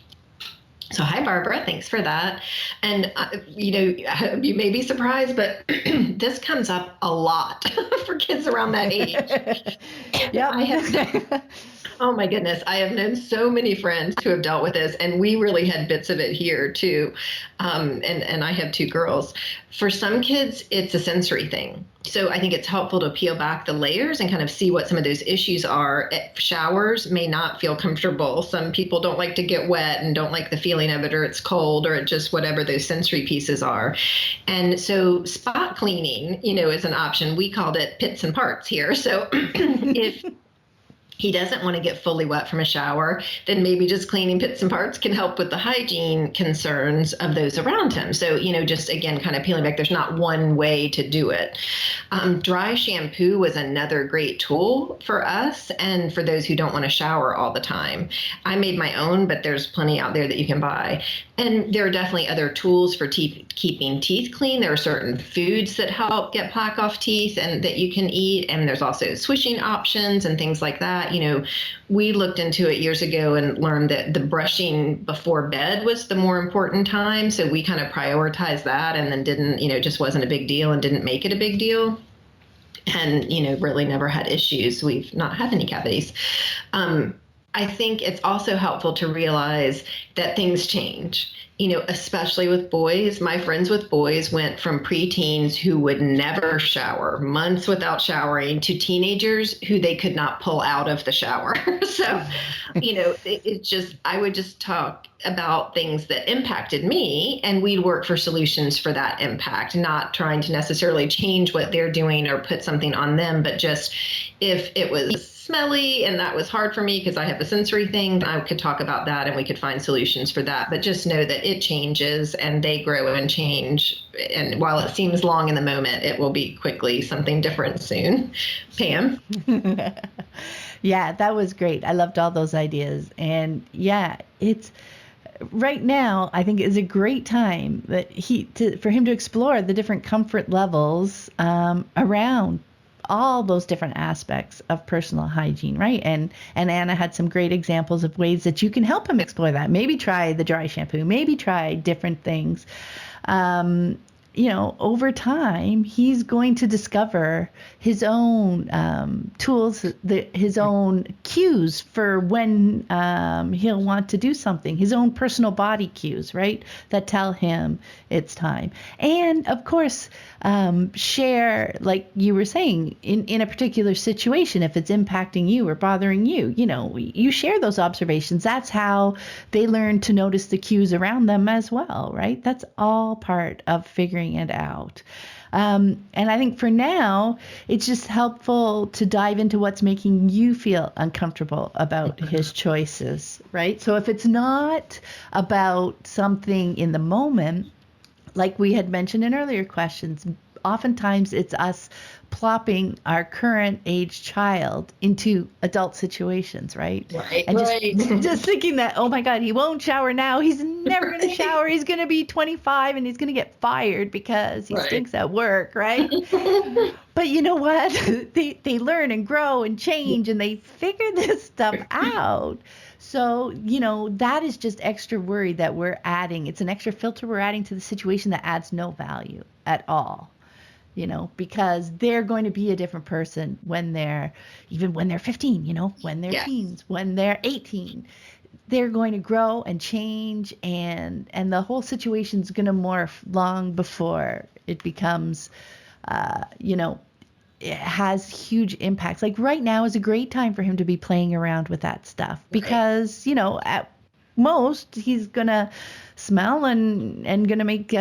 So hi, Barbara. Thanks for that. And, you may be surprised, but this comes up a lot for kids around that age. Yeah. Oh my goodness. I have known so many friends who have dealt with this, and we really had bits of it here too. And I have 2 girls. For some kids, it's a sensory thing. So I think it's helpful to peel back the layers and kind of see what some of those issues are. Showers may not feel comfortable. Some people don't like to get wet and don't like the feeling of it, or it's cold, or just whatever those sensory pieces are. And so spot cleaning, is an option. We called it pits and parts here. So if he doesn't want to get fully wet from a shower, then maybe just cleaning pits and parts can help with the hygiene concerns of those around him. So, just again, kind of peeling back, there's not one way to do it. Dry shampoo was another great tool for us and for those who don't want to shower all the time. I made my own, but there's plenty out there that you can buy. And there are definitely other tools for keeping teeth clean. There are certain foods that help get plaque off teeth and that you can eat. And there's also swishing options and things like that. We looked into it years ago and learned that the brushing before bed was the more important time. So we kind of prioritized that and then didn't, just wasn't a big deal and didn't make it a big deal. And, really never had issues. We've not had any cavities. I think it's also helpful to realize that things change, especially with boys. My friends with boys went from preteens who would never shower, months without showering, to teenagers who they could not pull out of the shower. So, I would just talk about things that impacted me, and we'd work for solutions for that impact, not trying to necessarily change what they're doing or put something on them, but just if it was smelly and that was hard for me because I have a sensory thing, I could talk about that and we could find solutions for that. But just know that it changes and they grow and change. And while it seems long in the moment, it will be quickly something different soon. Pam? Yeah, that was great. I loved all those ideas. And yeah, it's right now, I think is a great time that for him to explore the different comfort levels around all those different aspects of personal hygiene, right? And Anna had some great examples of ways that you can help him explore that. Maybe try the dry shampoo, maybe try different things. Over time, he's going to discover his own tools, his own cues for when he'll want to do something, his own personal body cues, right, that tell him it's time. And of course, share, like you were saying, in a particular situation, if it's impacting you or bothering you, you share those observations. That's how they learn to notice the cues around them as well, right? That's all part of figuring figuring it out. And I think for now, it's just helpful to dive into what's making you feel uncomfortable about his choices, right? So if it's not about something in the moment, like we had mentioned in earlier questions, oftentimes it's us plopping our current age child into adult situations, right? Right. And Right. just thinking that, oh my God, he won't shower now. He's never going to shower. He's going to be 25 and he's going to get fired because he stinks at work, right? But you know what? They learn and grow and change and they figure this stuff out. So, that is just extra worry that we're adding. It's an extra filter we're adding to the situation that adds no value at all. Because they're going to be a different person when they're 15, when they're teens, when they're 18, they're going to grow and change and the whole situation's going to morph long before it becomes, it has huge impacts. Like right now is a great time for him to be playing around with that stuff because, at most he's going to smell and going to make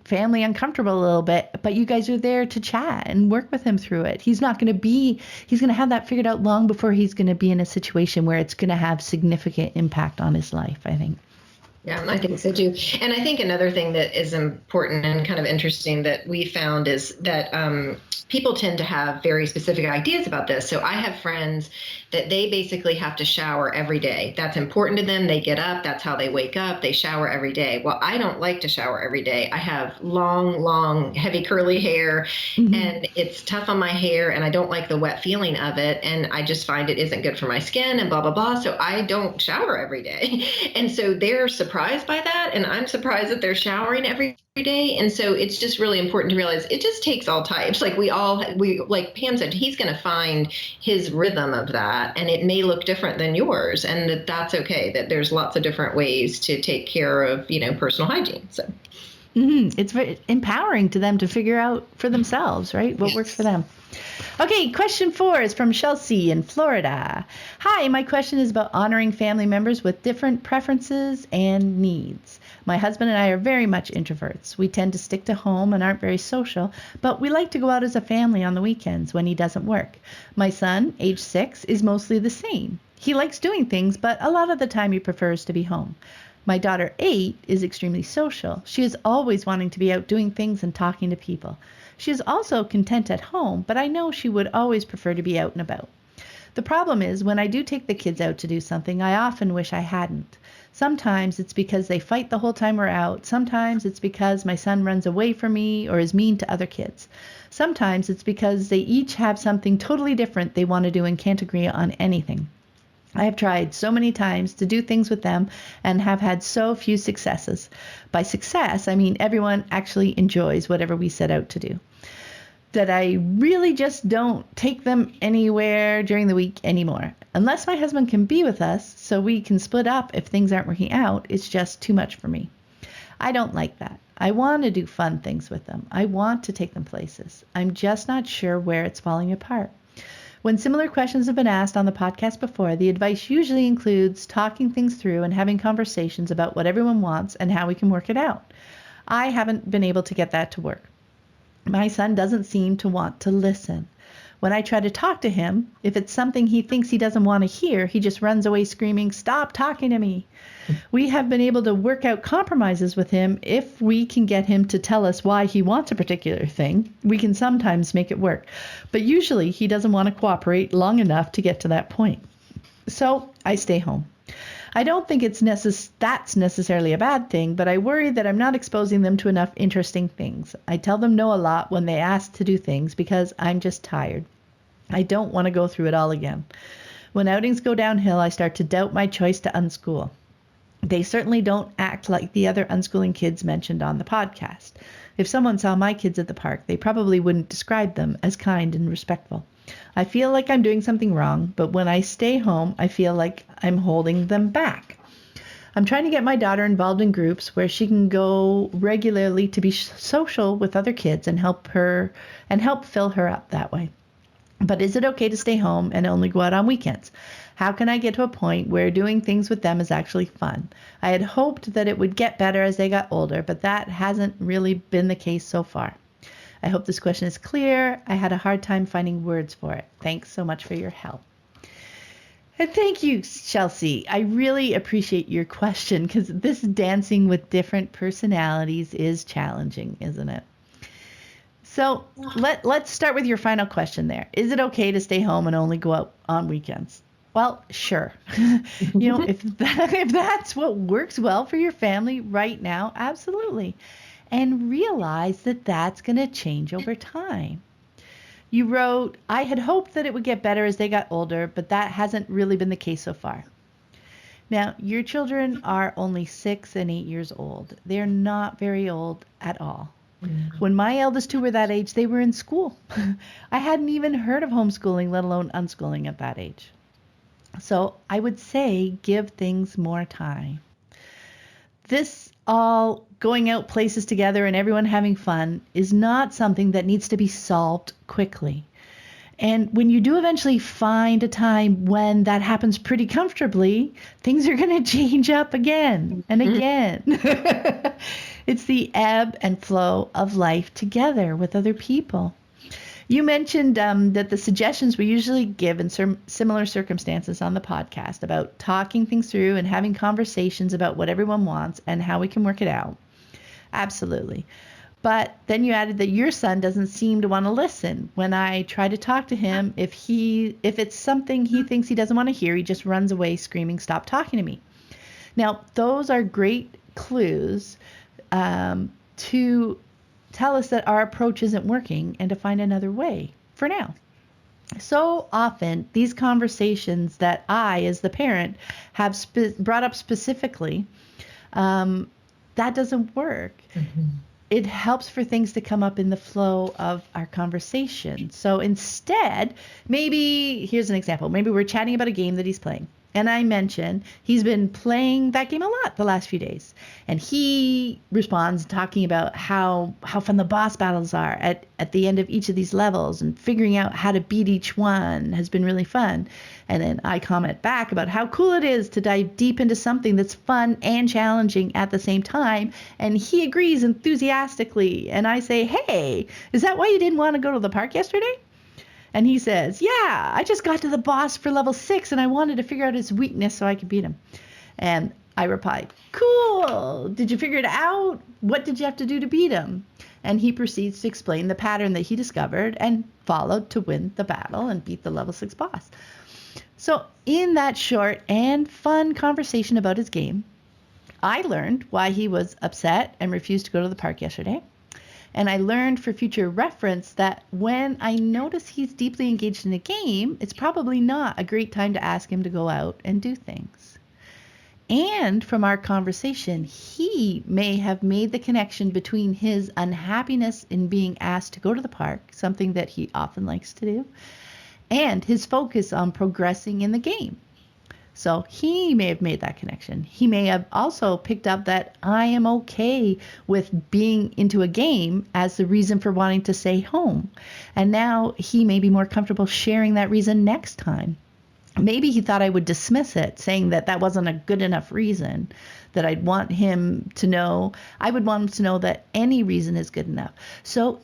family uncomfortable a little bit, but you guys are there to chat and work with him through it. He's going to have that figured out long before he's going to be in a situation where it's going to have significant impact on his life, I think. Yeah, I think so too. And I think another thing that is important and kind of interesting that we found is that people tend to have very specific ideas about this. So I have friends that they basically have to shower every day. That's important to them. They get up. That's how they wake up. They shower every day. Well, I don't like to shower every day. I have long, heavy curly hair and it's tough on my hair and I don't like the wet feeling of it. And I just find it isn't good for my skin and blah, blah, blah. So I don't shower every day. And so they're surprised by that. And I'm surprised that they're showering every day. And so it's just really important to realize it just takes all types. Like we like Pam said, he's going to find his rhythm of that. And it may look different than yours. And that's okay, that there's lots of different ways to take care of, personal hygiene. So it's very empowering to them to figure out for themselves, right? What works for them. Okay, question 4 is from Chelsy in Florida. Hi, my question is about honoring family members with different preferences and needs. My husband and I are very much introverts. We tend to stick to home and aren't very social, but we like to go out as a family on the weekends when he doesn't work. My son, age 6, is mostly the same. He likes doing things, but a lot of the time he prefers to be home. My daughter, 8, is extremely social. She is always wanting to be out doing things and talking to people. She is also content at home, but I know she would always prefer to be out and about. The problem is, when I do take the kids out to do something, I often wish I hadn't. Sometimes it's because they fight the whole time we're out. Sometimes it's because my son runs away from me or is mean to other kids. Sometimes it's because they each have something totally different they want to do and can't agree on anything. I have tried so many times to do things with them and have had so few successes. By success, I mean everyone actually enjoys whatever we set out to do. That I really just don't take them anywhere during the week anymore. Unless my husband can be with us so we can split up if things aren't working out, it's just too much for me. I don't like that. I want to do fun things with them. I want to take them places. I'm just not sure where it's falling apart. When similar questions have been asked on the podcast before, the advice usually includes talking things through and having conversations about what everyone wants and how we can work it out. I haven't been able to get that to work. My son doesn't seem to want to listen. When I try to talk to him, if it's something he thinks he doesn't want to hear, he just runs away screaming, "Stop talking to me." We have been able to work out compromises with him. If we can get him to tell us why he wants a particular thing, we can sometimes make it work. But usually he doesn't want to cooperate long enough to get to that point. So I stay home. I don't think that's necessarily a bad thing, but I worry that I'm not exposing them to enough interesting things. I tell them no a lot when they ask to do things because I'm just tired. I don't want to go through it all again. When outings go downhill, I start to doubt my choice to unschool. They certainly don't act like the other unschooling kids mentioned on the podcast. If someone saw my kids at the park, they probably wouldn't describe them as kind and respectful. I feel like I'm doing something wrong, but when I stay home, I feel like I'm holding them back. I'm trying to get my daughter involved in groups where she can go regularly to be social with other kids and help fill her up that way. But is it okay to stay home and only go out on weekends? How can I get to a point where doing things with them is actually fun? I had hoped that it would get better as they got older, but that hasn't really been the case so far. I hope this question is clear. I had a hard time finding words for it. Thanks so much for your help. And thank you, Chelsy. I really appreciate your question because this dancing with different personalities is challenging, isn't it? So let's start with your final question there. Is it okay to stay home and only go out on weekends? Well, sure. If that's what works well for your family right now, absolutely. And realize that that's going to change over time. You wrote, I had hoped that it would get better as they got older, but that hasn't really been the case so far. Now, your children are only 6 and 8 years old. They're not very old at all. When my eldest two were that age, they were in school. I hadn't even heard of homeschooling, let alone unschooling at that age. So I would say give things more time. This all going out places together and everyone having fun is not something that needs to be solved quickly. And when you do eventually find a time when that happens pretty comfortably, things are going to change up again and again. It's the ebb and flow of life together with other people. You mentioned that the suggestions we usually give in similar circumstances on the podcast about talking things through and having conversations about what everyone wants and how we can work it out. Absolutely. But then you added that your son doesn't seem to want to listen. When I try to talk to him, if it's something he thinks he doesn't want to hear, he just runs away screaming, "Stop talking to me." Now, those are great clues to tell us that our approach isn't working and to find another way for now. So often, these conversations that I, as the parent, have brought up specifically, that doesn't work. Mm-hmm. It helps for things to come up in the flow of our conversation. So instead, maybe, here's an example. Maybe we're chatting about a game that he's playing. And I mention he's been playing that game a lot the last few days. And he responds talking about how fun the boss battles are at the end of each of these levels, and figuring out how to beat each one has been really fun. And then I comment back about how cool it is to dive deep into something that's fun and challenging at the same time. And he agrees enthusiastically. And I say, "Hey, is that why you didn't want to go to the park yesterday?" And he says, "Yeah, I just got to the boss for level 6 and I wanted to figure out his weakness so I could beat him." And I replied, "Cool. Did you figure it out? What did you have to do to beat him?" And he proceeds to explain the pattern that he discovered and followed to win the battle and beat the level 6 boss. So in that short and fun conversation about his game, I learned why he was upset and refused to go to the park yesterday. And I learned for future reference that when I notice he's deeply engaged in a game, it's probably not a great time to ask him to go out and do things. And from our conversation, he may have made the connection between his unhappiness in being asked to go to the park, something that he often likes to do, and his focus on progressing in the game. So he may have made that connection. He may have also picked up that I am okay with being into a game as the reason for wanting to stay home. And now he may be more comfortable sharing that reason next time. Maybe he thought I would dismiss it, saying that that wasn't a good enough reason, that I would want him to know that any reason is good enough. So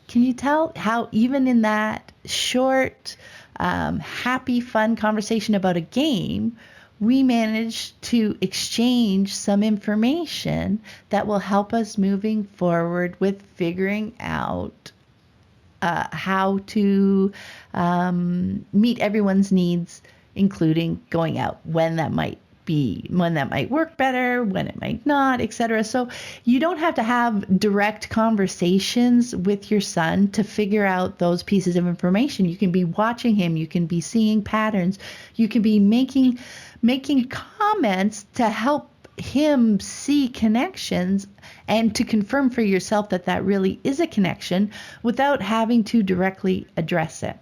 can you tell how even in that short, happy, fun conversation about a game, we managed to exchange some information that will help us moving forward with figuring out how to meet everyone's needs, including going out, when that might work better, when it might not, etc. So you don't have to have direct conversations with your son to figure out those pieces of information. You can be watching him, you can be seeing patterns, you can be making comments to help him see connections and to confirm for yourself that that really is a connection without having to directly address it.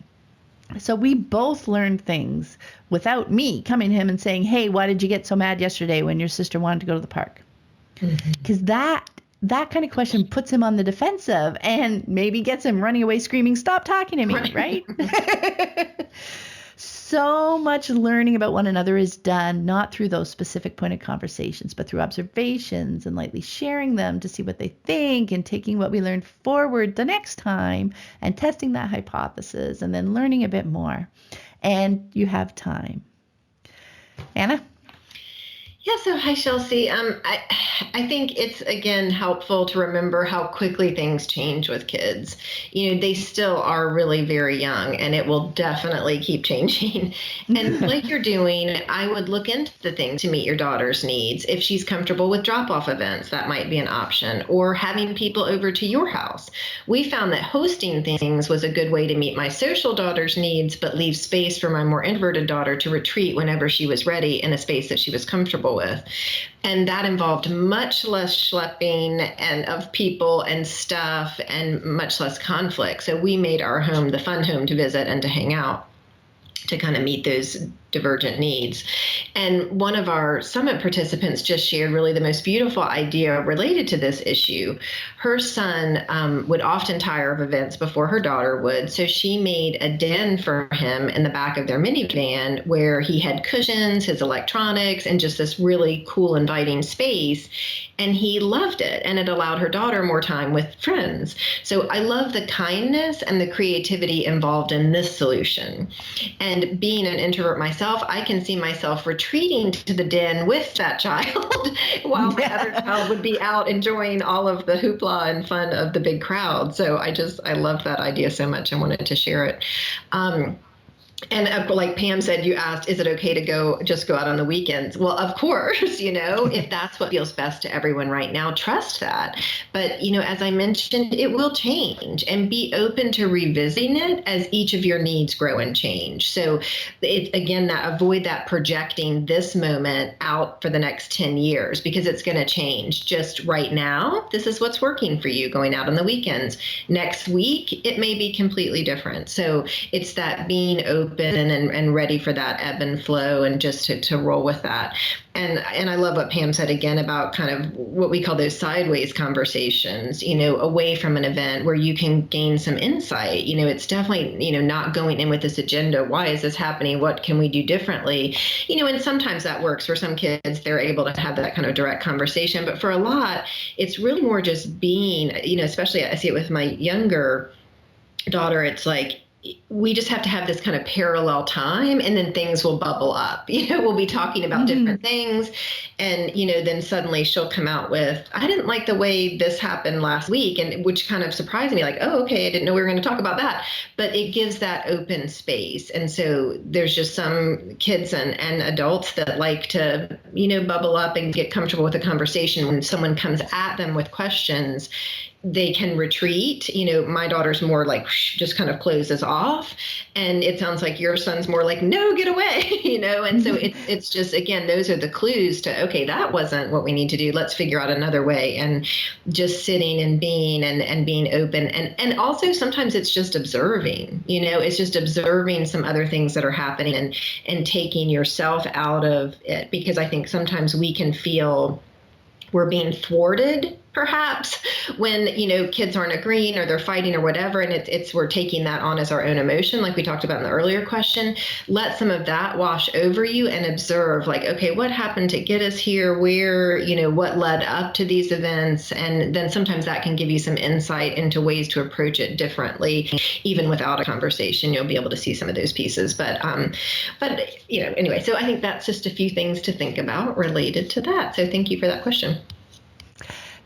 So we both learned things without me coming to him and saying, "Hey, why did you get so mad yesterday when your sister wanted to go to the park?" Because that kind of question puts him on the defensive and maybe gets him running away screaming, "Stop talking to me," right? So much learning about one another is done not through those specific pointed conversations, but through observations and lightly sharing them to see what they think and taking what we learned forward the next time and testing that hypothesis and then learning a bit more. And you have time. Anna? Yeah, so hi, Chelsea. I think it's, again, helpful to remember how quickly things change with kids. They still are really very young, and it will definitely keep changing. And like you're doing, I would look into the things to meet your daughter's needs. If she's comfortable with drop-off events, that might be an option, or having people over to your house. We found that hosting things was a good way to meet my social daughter's needs, but leave space for my more introverted daughter to retreat whenever she was ready in a space that she was comfortable with. And that involved much less schlepping and of people and stuff and much less conflict. So we made our home the fun home to visit and to hang out, to kind of meet those divergent needs. And one of our summit participants just shared really the most beautiful idea related to this issue. Her son would often tire of events before her daughter would, so she made a den for him in the back of their minivan where he had cushions, his electronics, and just this really cool, inviting space. And he loved it, and it allowed her daughter more time with friends. So I love the kindness and the creativity involved in this solution. And being an introvert myself, I can see myself retreating to the den with that child while my other child would be out enjoying all of the hoopla and fun of the big crowd. So I love that idea so much and wanted to share it. And like Pam said, you asked, is it okay to just go out on the weekends? Well, of course, if that's what feels best to everyone right now, trust that. But, as I mentioned, it will change, and be open to revisiting it as each of your needs grow and change. So again, avoid that projecting this moment out for the next 10 years, because it's going to change. Just right now, this is what's working for you going out on the weekends. Next week, it may be completely different. So it's that being open and ready for that ebb and flow, and just to roll with that. And I love what Pam said again about kind of what we call those sideways conversations, away from an event where you can gain some insight. It's definitely, not going in with this agenda. Why is this happening? What can we do differently? And sometimes that works for some kids. They're able to have that kind of direct conversation. But for a lot, it's really more just being, especially I see it with my younger daughter. It's like, we just have to have this kind of parallel time, and then things will bubble up. We'll be talking about different things, and, then suddenly she'll come out with, I didn't like the way this happened last week, and which kind of surprised me, like, oh, okay, I didn't know we were going to talk about that. But it gives that open space. And so there's just some kids and adults that like to, bubble up and get comfortable with the conversation. When someone comes at them with questions, they can retreat. My daughter's more like just kind of closes off, and it sounds like your son's more like, no, get away, and so it's just, again, those are the clues to, okay, that wasn't what we need to do. Let's figure out another way. And just sitting and being and being open. And also sometimes it's just observing, it's just observing some other things that are happening, and taking yourself out of it, because I think sometimes we can feel we're being thwarted, perhaps, when, kids aren't agreeing or they're fighting or whatever. And it's we're taking that on as our own emotion, like we talked about in the earlier question. Let some of that wash over you, and observe, like, okay, what happened to get us here? Where, what led up to these events? And then sometimes that can give you some insight into ways to approach it differently. Even without a conversation, you'll be able to see some of those pieces. But anyway, so I think that's just a few things to think about related to that. So thank you for that question.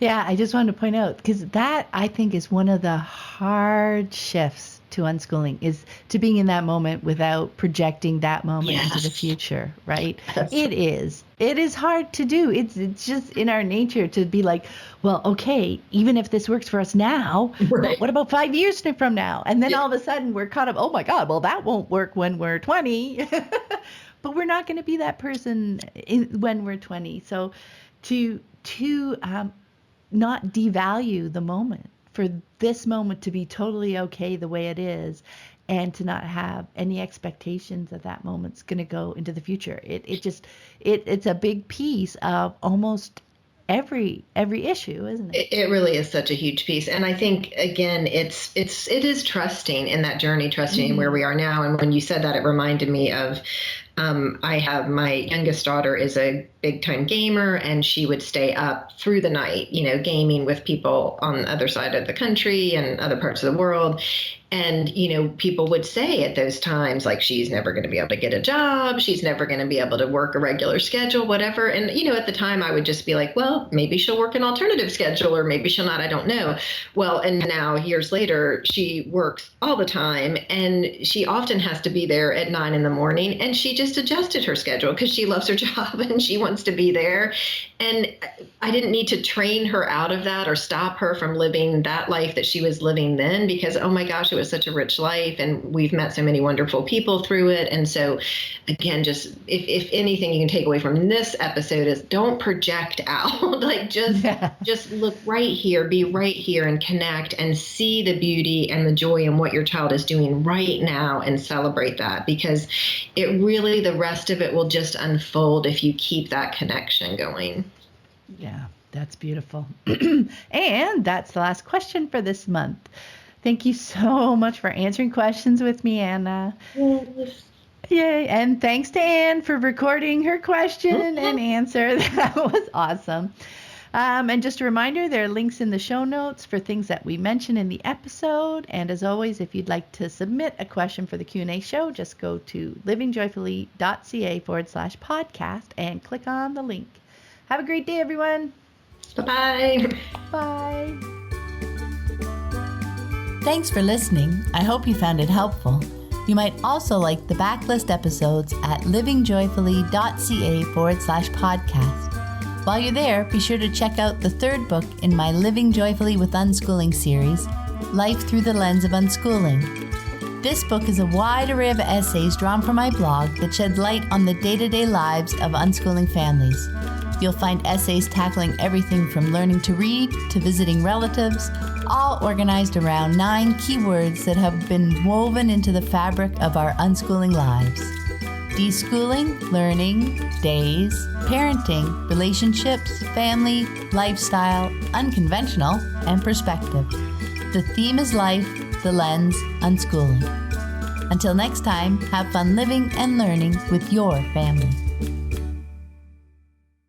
Yeah, I just wanted to point out, because that, I think, is one of the hard shifts to unschooling, is to being in that moment without projecting that moment into the future, right? It is hard to do. It's just in our nature to be like, well, okay, even if this works for us now, but what about 5 years from now? And then all of a sudden we're caught up, oh my God, well, that won't work when we're 20. But we're not going to be that person when we're 20. So to not devalue the moment, for this moment to be totally okay the way it is, and to not have any expectations that that moment's going to go into the future. It's a big piece of almost every issue, isn't it? It really is such a huge piece. And I think, again, it is trusting in that journey, trusting in where we are now. And when you said that, it reminded me of, I have my youngest daughter is a big time gamer, and she would stay up through the night, gaming with people on the other side of the country and other parts of the world. And, people would say at those times, like, she's never going to be able to get a job. She's never going to be able to work a regular schedule, whatever. And, at the time I would just be like, well, maybe she'll work an alternative schedule, or maybe she'll not. I don't know. Well, and now years later, she works all the time, and she often has to be there at 9 a.m. And she just adjusted her schedule because she loves her job and she wants to be there. And I didn't need to train her out of that or stop her from living that life that she was living then, because, oh my gosh, it was such a rich life, and we've met so many wonderful people through it. And so, again, just if anything you can take away from this episode is don't project out. Like, just look right here, be right here, and connect and see the beauty and the joy in what your child is doing right now, and celebrate that, because it really, the rest of it will just unfold if you keep that connection going. Yeah, that's beautiful. And that's the last question for this month. Thank you so much for answering questions with me, Anna. Yes. Yay. And thanks to Anne for recording her question and answer. That was awesome. And just a reminder, there are links in the show notes for things that we mentioned in the episode. And as always, if you'd like to submit a question for the Q&A show, just go to livingjoyfully.ca/podcast and click on the link. Have a great day, everyone. Bye-bye. Bye. Thanks for listening. I hope you found it helpful. You might also like the backlist episodes at livingjoyfully.ca/podcast. While you're there, be sure to check out the third book in my Living Joyfully with Unschooling series, Life Through the Lens of Unschooling. This book is a wide array of essays drawn from my blog that shed light on the day-to-day lives of unschooling families. You'll find essays tackling everything from learning to read to visiting relatives, all organized around 9 keywords that have been woven into the fabric of our unschooling lives. Deschooling, learning, days, parenting, relationships, family, lifestyle, unconventional, and perspective. The theme is life, the lens, unschooling. Until next time, have fun living and learning with your family.